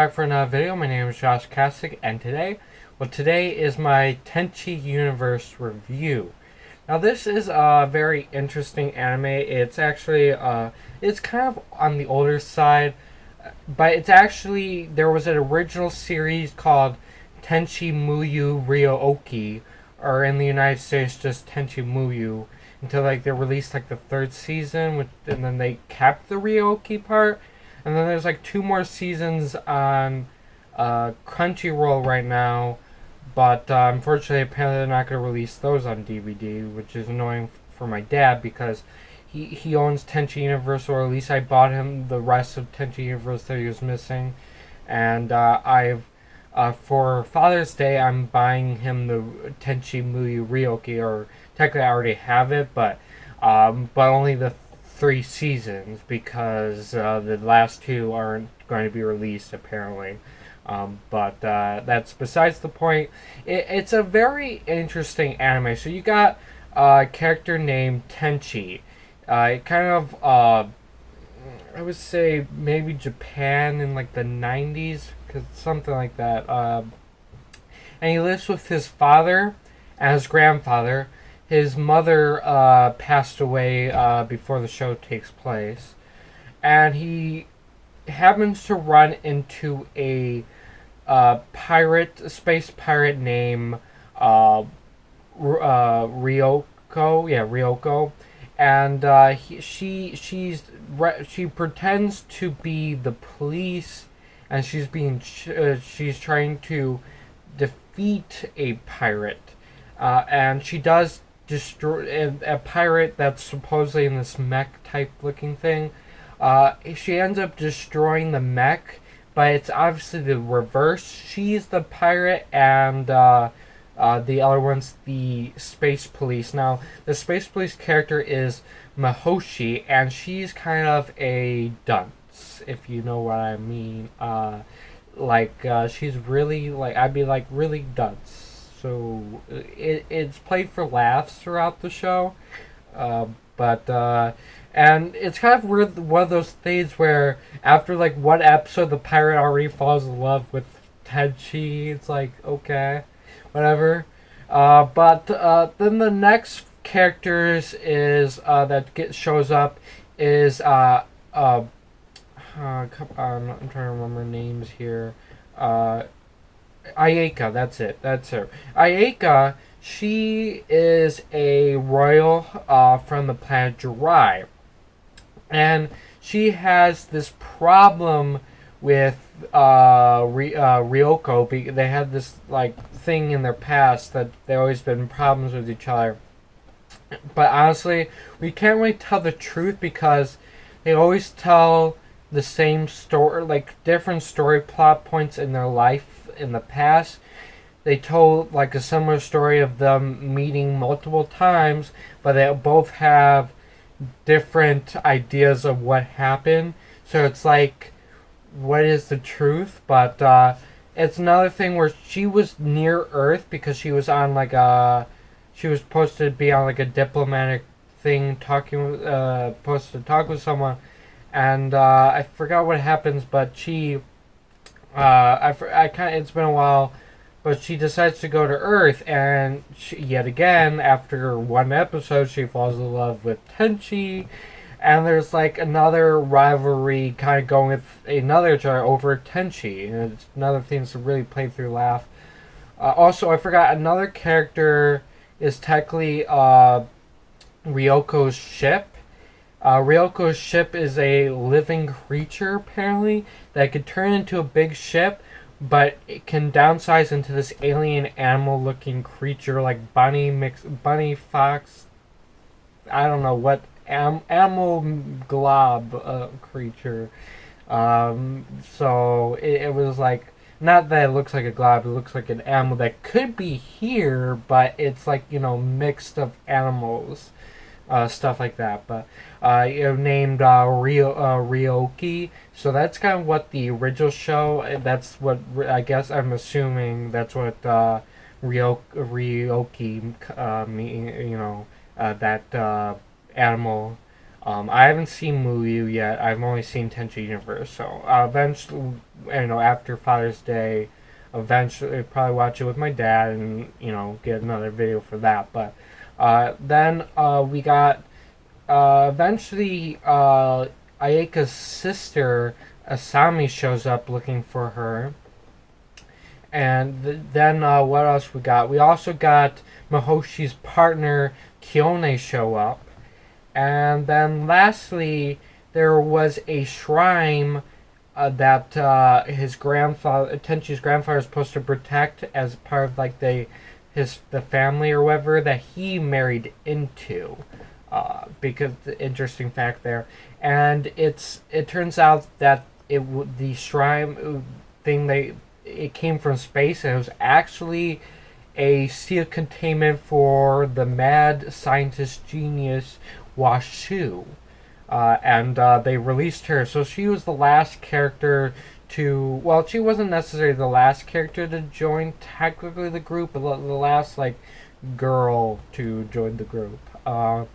back for another video. My name is Josh Kasich, and today is my Tenchi Universe review. Now, this is a very interesting anime. It's actually, it's kind of on the older side, but it's actually, there was an original series called Tenchi Muyu Ryouko, or in the United States, just Tenchi Muyu, until, they released, the third season, and then they kept the Ryouko part. And then there's 2 more seasons on Crunchyroll right now, but unfortunately, apparently they're not going to release those on DVD, which is annoying for my dad because he owns Tenchi Universe, or at least I bought him the rest of Tenchi Universe that he was missing, and for Father's Day I'm buying him the Tenchi Muyu Ryouko, or technically I already have it, but only the 3 seasons because the last 2 aren't going to be released apparently. But that's besides the point. It's a very interesting anime. So you got a character named Tenchi. Kind of, I would say maybe Japan in the 90s, something like that. And he lives with his father and his grandfather. His mother passed away before the show takes place, and he happens to run into a space pirate named Ryoko. Yeah, Ryoko, and she pretends to be the police, and she's trying to defeat a pirate, and she does destroy a pirate that's supposedly in this mech type looking thing. She ends up destroying the mech, but it's obviously the reverse. She's the pirate, and the other one's the space police. Now, the space police character is Mihoshi, and she's kind of a dunce, if you know what I mean. She's really, I'd be really dunce. So it's played for laughs throughout the show, and it's kind of weird, one of those things where after one episode the pirate already falls in love with Tenchi. It's okay, whatever. Then the next characters is shows up is I'm trying to remember names here. Ayaka, that's her. Ayaka, she is a royal from the planet Jurai. And she has this problem with Ryoko. They had this thing in their past that there always been problems with each other. But honestly, we can't really tell the truth because they always tell the same story, different story plot points in their life in the past. They told a similar story of them meeting multiple times, but they both have different ideas of what happened. So it's what is the truth? But it's another thing where she was near Earth because she was on she was supposed to be on a diplomatic thing, supposed to talk with someone, and I forgot what happens, but she it's been a while, but she decides to go to Earth, and yet again, after 1 episode, she falls in love with Tenchi, and there's another rivalry kind of going with another jar over Tenchi, and it's another thing to really play through laugh. Also, I forgot another character is technically Ryoko's ship. Ryoko's ship is a living creature, apparently, that could turn into a big ship, but it can downsize into this alien animal-looking creature, bunny, fox, I don't know what, animal glob creature. So it was not that it looks like a glob, it looks like an animal that could be here, but it's mixed of animals. Stuff like that, but named Ryouko. So that's kind of what the original show. That's what I guess I'm assuming. That's what Ryouko mean. That animal I haven't seen Muyu yet. I've only seen Tenchi Universe. So eventually, after Father's Day, eventually probably watch it with my dad and get another video for that. But then we got eventually Ayaka's sister Asami shows up looking for her. And then what else we got? We also got Mihoshi's partner Kiyone show up. And then lastly, there was a shrine that his grandfather, Tenchi's grandfather, is supposed to protect as part of like the family or whatever that he married into. Because the interesting fact there, and it turns out that the shrine thing it came from space, and it was actually a sealed containment for the mad scientist genius Washuu. And they released her. So she was the last character to... Well, she wasn't necessarily the last character to join technically the group, but the last, like, girl to join the group. And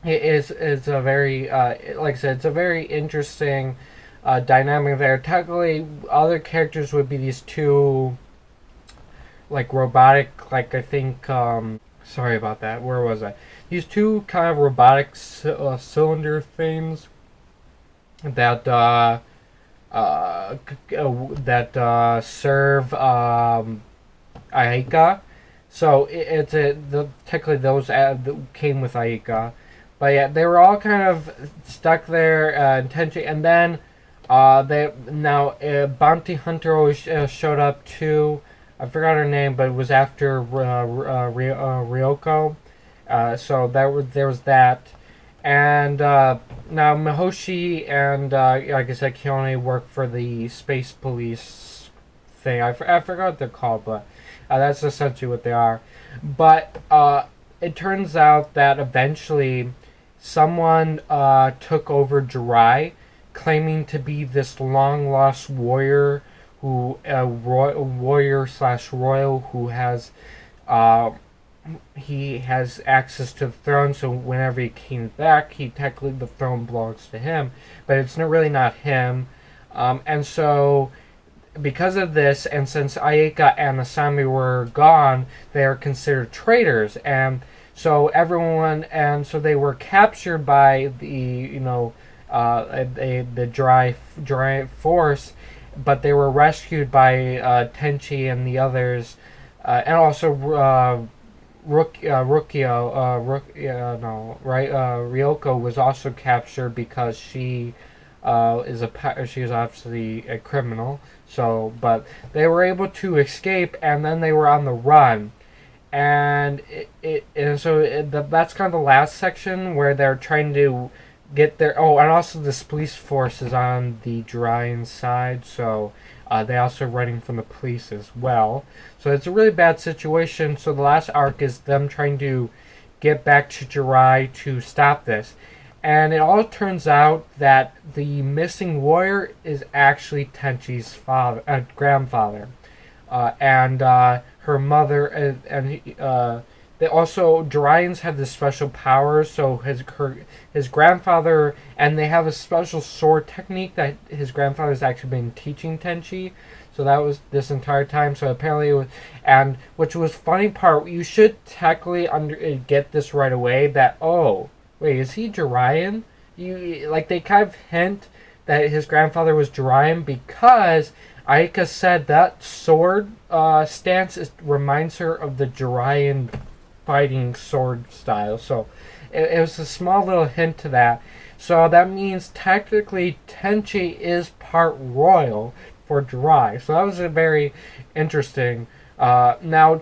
it is a very... like I said, it's a very interesting... dynamic there. Technically, other characters would be these two, like, robotic, like, I think, sorry about that, where was I? These two kind of robotic cylinder things that, serve, Ayaka. So, technically those came with Ayaka. But yeah, they were all kind of stuck there, Tenchi, and then, Bounty Hunter always showed up too. I forgot her name, but it was after Ryoko. So there was that, and now Mihoshi and like I said, Kiyone work for the space police thing. I forgot what they're called, but that's essentially what they are. But it turns out that eventually someone took over Jurai, claiming to be this long lost warrior warrior/royal who has he has access to the throne. So whenever he came back, technically the throne belongs to him, but it's really not him. And so because of this, and since Ayaka and Asami were gone, they are considered traitors, and so they were captured by the the dry force, but they were rescued by Tenchi and the others, and also Ryoko was also captured because she is obviously a criminal. So, but they were able to escape, and then they were on the run. And that's kind of the last section where they're trying to get their... Oh, and also this police force is on the Juraian side, so they also running from the police as well. So it's a really bad situation. So the last arc is them trying to get back to Jurai to stop this. And it all turns out that the missing warrior is actually Tenchi's grandfather. And her mother, and they also, Juraians have this special power, so his grandfather, and they have a special sword technique that his grandfather's actually been teaching Tenchi. So that was this entire time. So apparently it was, and which was funny part, you should technically get this right away, that, oh, wait, is he Juraian? They kind of hint that his grandfather was Juraian because Ayaka said that sword stance reminds her of the Juraian fighting sword style. So it was a small little hint to that. So that means technically Tenchi is part royal for Jurai. So that was a very interesting. Now,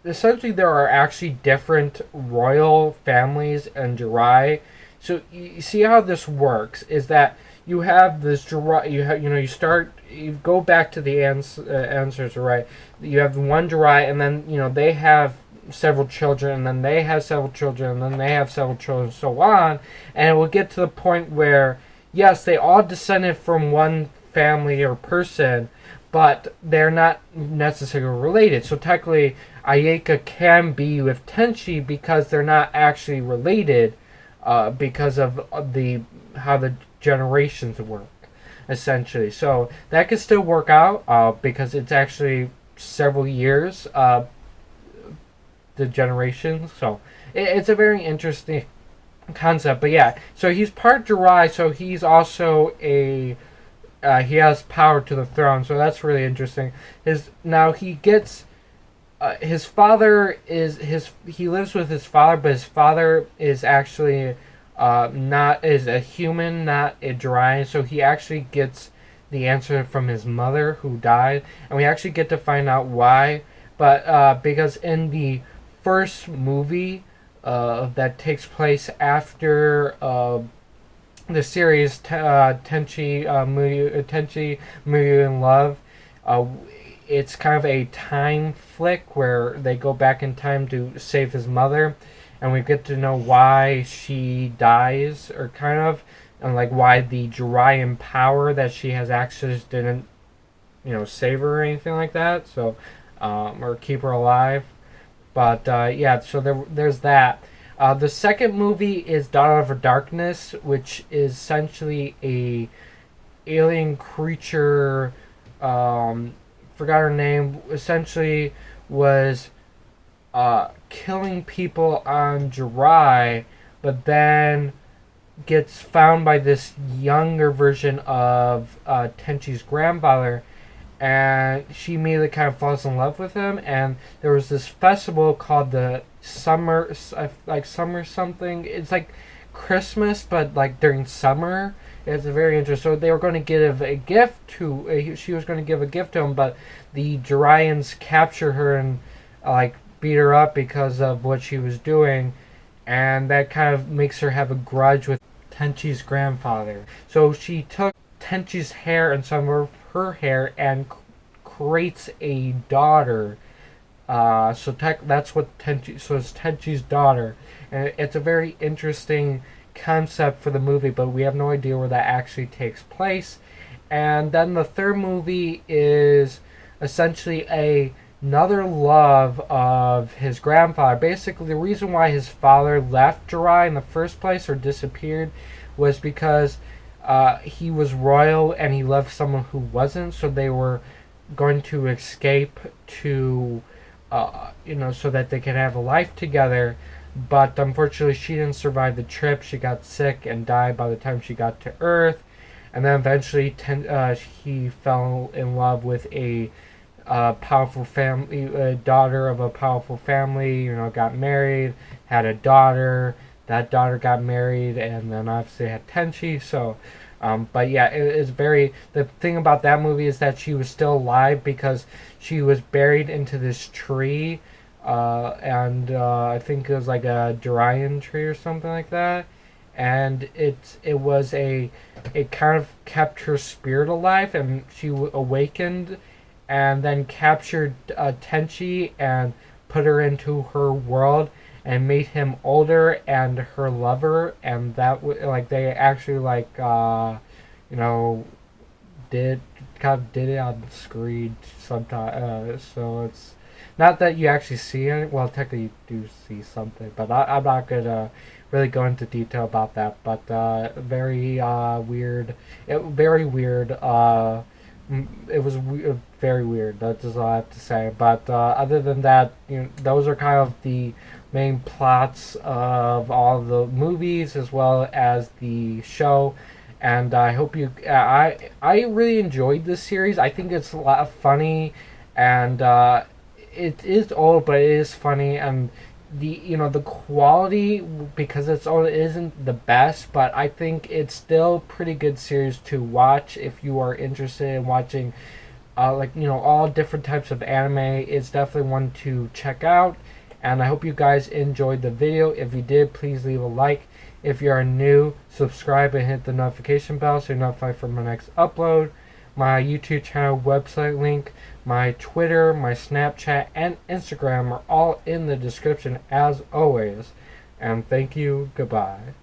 essentially there are actually different royal families in Jurai. So you see how this works is that you have this Jurai, you go back to the answers, right? You have one Jurai, and then they have several children, and then they have several children, and then they have several children, and so on. And it will get to the point where, yes, they all descended from one family or person, but they're not necessarily related. So technically, Ayaka can be with Tenchi because they're not actually related. because of the how the generations work, essentially. So that could still work out because it's actually several years, the generations. So it's a very interesting concept. But yeah, so he's part Jurai, so he's also a he has power to the throne. So that's really interesting. He gets his father he lives with his father, but his father is actually not is a human, not a Jurai. So he actually gets the answer from his mother who died, and we actually get to find out why. But because in the first movie that takes place after the series Tenchi Muyu in Love, it's kind of a time flick where they go back in time to save his mother, and we get to know why she dies, or kind of, and like why the Juraian power that she has access didn't, save her or anything like that. So, or keep her alive. But yeah, so there's that. The second movie is Dawn of Darkness, which is essentially a alien creature. Forgot her name. Essentially, was killing people on Jurai, but then gets found by this younger version of Tenchi's grandfather, and she immediately kind of falls in love with him. And there was this festival called the summer something. It's like Christmas, but like during summer. It's very interesting. So they were going to give a gift to. She was going to give a gift to him, but the Juraians capture her and beat her up because of what she was doing, and that kind of makes her have a grudge with Tenchi's grandfather. So she took Tenchi's hair and some of her hair and creates a daughter. That's what Tenchi. So it's Tenchi's daughter, and it's a very interesting concept for the movie, but we have no idea where that actually takes place. And then the third movie is essentially another love of his grandfather. Basically, the reason why his father left Jurai in the first place, or disappeared, was because he was royal and he loved someone who wasn't. So they were going to escape to, so that they could have a life together. But unfortunately, she didn't survive the trip. She got sick and died by the time she got to Earth. And then eventually, he fell in love with a powerful family, daughter of a powerful family. Got married, had a daughter. That daughter got married, and then obviously had Tenchi. So, but yeah, it's very. The thing about that movie is that she was still alive because she was buried into this tree. And I think it was like a Juraian tree or something like that, and it kind of kept her spirit alive, and she awakened, and then captured Tenchi and put her into her world and made him older and her lover, and that they actually did it on screen sometimes. So it's. Not that you actually see it. Well, technically you do see something, but I'm not going to really go into detail about that. But very weird. Very weird. It was very weird. That's all I have to say. But other than that, those are kind of the main plots of all the movies as well as the show. And I hope you. I really enjoyed this series. I think it's a lot of funny, and it is old, but it is funny, and the quality, because it's old, it isn't the best, but I think it's still pretty good series to watch if you are interested in watching all different types of anime. It's definitely one to check out, and I hope you guys enjoyed the video. If you did, please leave a like. If you are new, subscribe and hit the notification bell so you're notified for my next upload. My YouTube channel, website link, my Twitter, my Snapchat, and Instagram are all in the description as always. And thank you. Goodbye.